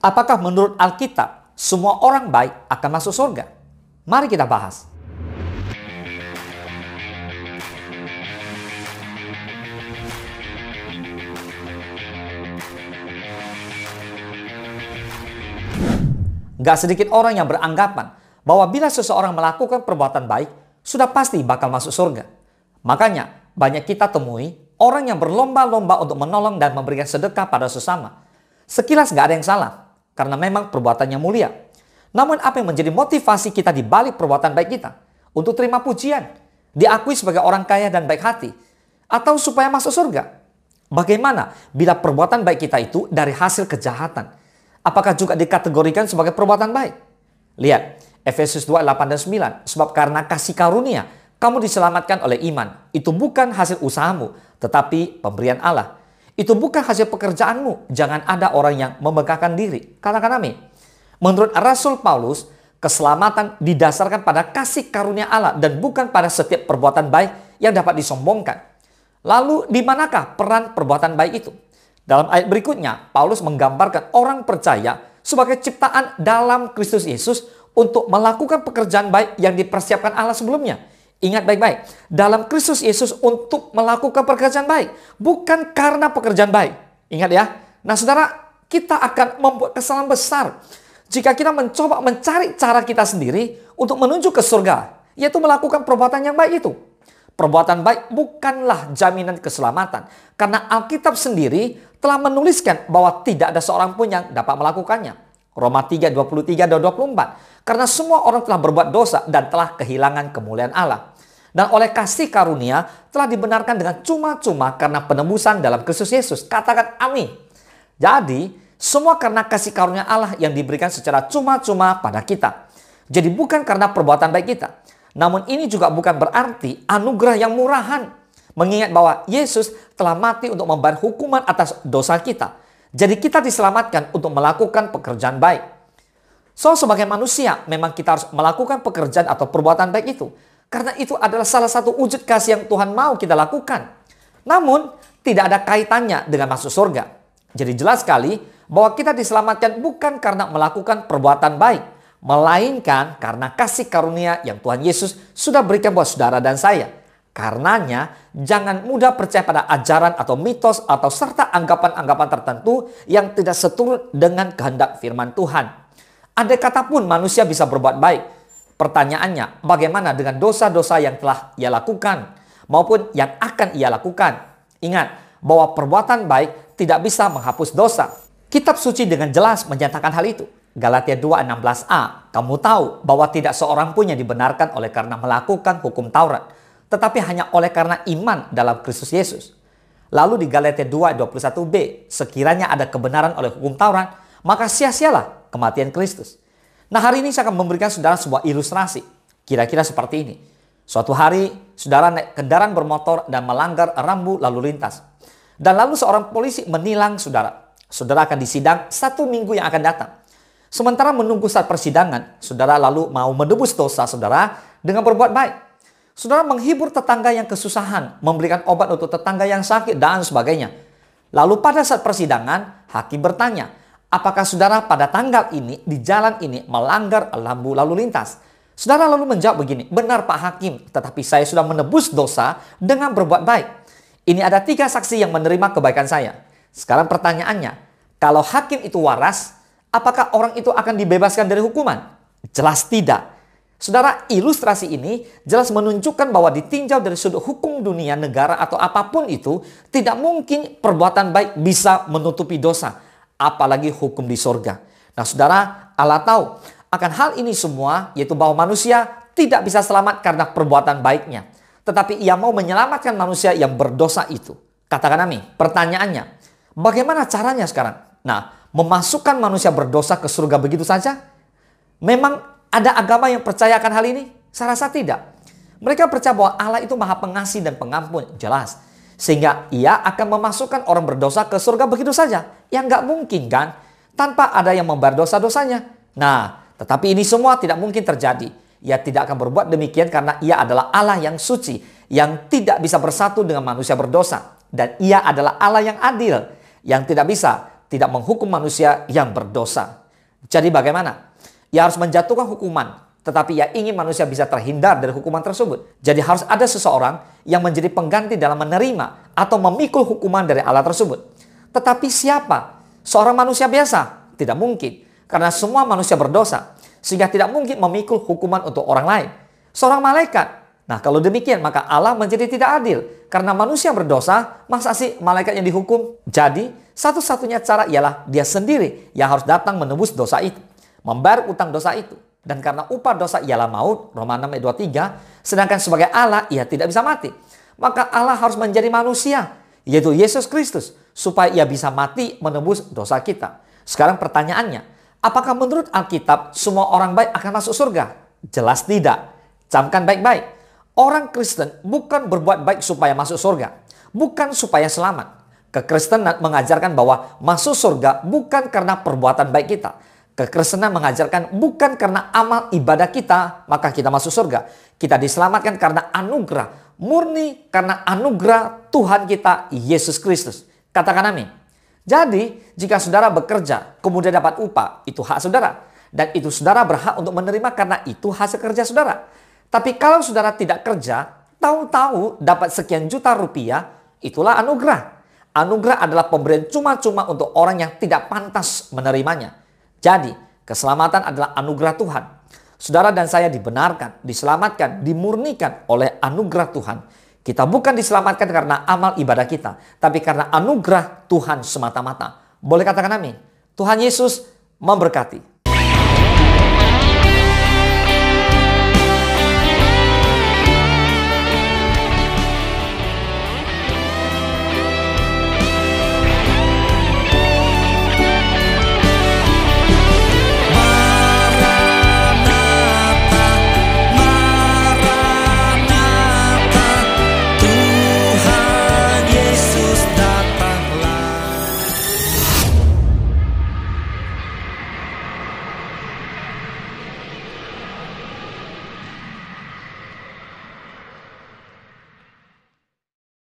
Apakah menurut Alkitab semua orang baik akan masuk surga? Mari kita bahas. Gak sedikit orang yang beranggapan bahwa bila seseorang melakukan perbuatan baik, sudah pasti bakal masuk surga. Makanya banyak kita temui orang yang berlomba-lomba untuk menolong dan memberikan sedekah pada sesama. Sekilas gak ada yang salah, karena memang perbuatannya mulia. Namun apa yang menjadi motivasi kita di balik perbuatan baik kita? Untuk terima pujian, diakui sebagai orang kaya dan baik hati, atau supaya masuk surga? Bagaimana bila perbuatan baik kita itu dari hasil kejahatan? Apakah juga dikategorikan sebagai perbuatan baik? Lihat, Efesus 2:8 dan 9. Sebab karena kasih karunia, kamu diselamatkan oleh iman. Itu bukan hasil usahamu, tetapi pemberian Allah. Itu bukan hasil pekerjaanmu. Jangan ada orang yang memegahkan diri. Katakan amin. Menurut Rasul Paulus, keselamatan didasarkan pada kasih karunia Allah dan bukan pada setiap perbuatan baik yang dapat disombongkan. Lalu di manakah peran perbuatan baik itu? Dalam ayat berikutnya, Paulus menggambarkan orang percaya sebagai ciptaan dalam Kristus Yesus untuk melakukan pekerjaan baik yang dipersiapkan Allah sebelumnya. Ingat baik-baik, dalam Kristus Yesus untuk melakukan pekerjaan baik, bukan karena pekerjaan baik. Ingat ya. Nah saudara, kita akan membuat kesalahan besar jika kita mencoba mencari cara kita sendiri untuk menuju ke surga, yaitu melakukan perbuatan yang baik itu. Perbuatan baik bukanlah jaminan keselamatan, karena Alkitab sendiri telah menuliskan bahwa tidak ada seorang pun yang dapat melakukannya. Roma 3:23 dan 24. Karena semua orang telah berbuat dosa dan telah kehilangan kemuliaan Allah. Dan oleh kasih karunia telah dibenarkan dengan cuma-cuma karena penebusan dalam Kristus Yesus. Katakan amin. Jadi, semua karena kasih karunia Allah yang diberikan secara cuma-cuma pada kita. Jadi bukan karena perbuatan baik kita. Namun ini juga bukan berarti anugerah yang murahan. Mengingat bahwa Yesus telah mati untuk membayar hukuman atas dosa kita. Jadi kita diselamatkan untuk melakukan pekerjaan baik. So, sebagai manusia memang kita harus melakukan pekerjaan atau perbuatan baik itu. Karena itu adalah salah satu wujud kasih yang Tuhan mau kita lakukan. Namun tidak ada kaitannya dengan masuk surga. Jadi jelas sekali bahwa kita diselamatkan bukan karena melakukan perbuatan baik, melainkan karena kasih karunia yang Tuhan Yesus sudah berikan buat saudara dan saya. Karenanya, jangan mudah percaya pada ajaran atau mitos atau serta anggapan-anggapan tertentu yang tidak seturut dengan kehendak firman Tuhan. Andai kata pun manusia bisa berbuat baik, pertanyaannya bagaimana dengan dosa-dosa yang telah ia lakukan maupun yang akan ia lakukan? Ingat bahwa perbuatan baik tidak bisa menghapus dosa. Kitab suci dengan jelas menyatakan hal itu. Galatia 2:16a, kamu tahu bahwa tidak seorang pun yang dibenarkan oleh karena melakukan hukum Taurat, tetapi hanya oleh karena iman dalam Kristus Yesus. Lalu di Galatia 2:21b, sekiranya ada kebenaran oleh hukum Taurat, maka sia-sialah kematian Kristus. Nah hari ini saya akan memberikan saudara sebuah ilustrasi. Kira-kira seperti ini. Suatu hari saudara naik kendaraan bermotor dan melanggar rambu lalu lintas. Dan lalu seorang polisi menilang saudara. Saudara akan disidang 1 minggu yang akan datang. Sementara menunggu saat persidangan, saudara lalu mau menebus dosa saudara dengan berbuat baik. Saudara menghibur tetangga yang kesusahan, memberikan obat untuk tetangga yang sakit, dan sebagainya. Lalu pada saat persidangan, hakim bertanya, apakah saudara pada tanggal ini, di jalan ini, melanggar lampu lalu lintas? Saudara lalu menjawab begini, benar Pak Hakim, tetapi saya sudah menebus dosa dengan berbuat baik. Ini ada 3 saksi yang menerima kebaikan saya. Sekarang pertanyaannya, kalau hakim itu waras, apakah orang itu akan dibebaskan dari hukuman? Jelas tidak. Saudara, ilustrasi ini jelas menunjukkan bahwa ditinjau dari sudut hukum dunia, negara, atau apapun itu, tidak mungkin perbuatan baik bisa menutupi dosa, apalagi hukum di surga. Nah saudara, Allah tahu akan hal ini semua, yaitu bahwa manusia tidak bisa selamat karena perbuatan baiknya. Tetapi ia mau menyelamatkan manusia yang berdosa itu. Katakan amin. Pertanyaannya, bagaimana caranya sekarang? Nah, memasukkan manusia berdosa ke surga begitu saja? Memang ada agama yang percaya akan hal ini? Saya rasa tidak. Mereka percaya bahwa Allah itu maha pengasih dan pengampun, jelas. Sehingga ia akan memasukkan orang berdosa ke surga begitu saja. Ya nggak mungkin kan? Tanpa ada yang membayar dosa-dosanya. Nah, tetapi ini semua tidak mungkin terjadi. Ia tidak akan berbuat demikian karena ia adalah Allah yang suci, yang tidak bisa bersatu dengan manusia berdosa. Dan ia adalah Allah yang adil, yang tidak bisa tidak menghukum manusia yang berdosa. Jadi bagaimana? Ia harus menjatuhkan hukuman, tetapi ia ingin manusia bisa terhindar dari hukuman tersebut. Jadi harus ada seseorang yang menjadi pengganti dalam menerima atau memikul hukuman dari Allah tersebut. Tetapi siapa? Seorang manusia biasa? Tidak mungkin. Karena semua manusia berdosa, sehingga tidak mungkin memikul hukuman untuk orang lain. Seorang malaikat. Nah, kalau demikian maka Allah menjadi tidak adil. Karena manusia berdosa, masa sih malaikat yang dihukum? Jadi, satu-satunya cara ialah dia sendiri yang harus datang menebus dosa itu. Membayar utang dosa itu. Dan karena upah dosa ialah maut, Roma 6 ayat 23, sedangkan sebagai Allah ia tidak bisa mati. Maka Allah harus menjadi manusia, yaitu Yesus Kristus, supaya ia bisa mati menebus dosa kita. Sekarang pertanyaannya, apakah menurut Alkitab semua orang baik akan masuk surga? Jelas tidak. Camkan baik-baik. Orang Kristen bukan berbuat baik supaya masuk surga, bukan supaya selamat. Kekristenan mengajarkan bahwa masuk surga bukan karena perbuatan baik kita. Kekristenan mengajarkan bukan karena amal ibadah kita, maka kita masuk surga. Kita diselamatkan karena anugerah, murni karena anugerah Tuhan kita, Yesus Kristus. Katakan amin. Jadi, jika saudara bekerja, kemudian dapat upah, itu hak saudara. Dan itu saudara berhak untuk menerima karena itu hasil kerja saudara. Tapi kalau saudara tidak kerja, tahu-tahu dapat sekian juta rupiah, itulah anugerah. Anugerah adalah pemberian cuma-cuma untuk orang yang tidak pantas menerimanya. Jadi, keselamatan adalah anugerah Tuhan. Saudara dan saya dibenarkan, diselamatkan, dimurnikan oleh anugerah Tuhan. Kita bukan diselamatkan karena amal ibadah kita, tapi karena anugerah Tuhan semata-mata. Boleh katakan amin. Tuhan Yesus memberkati.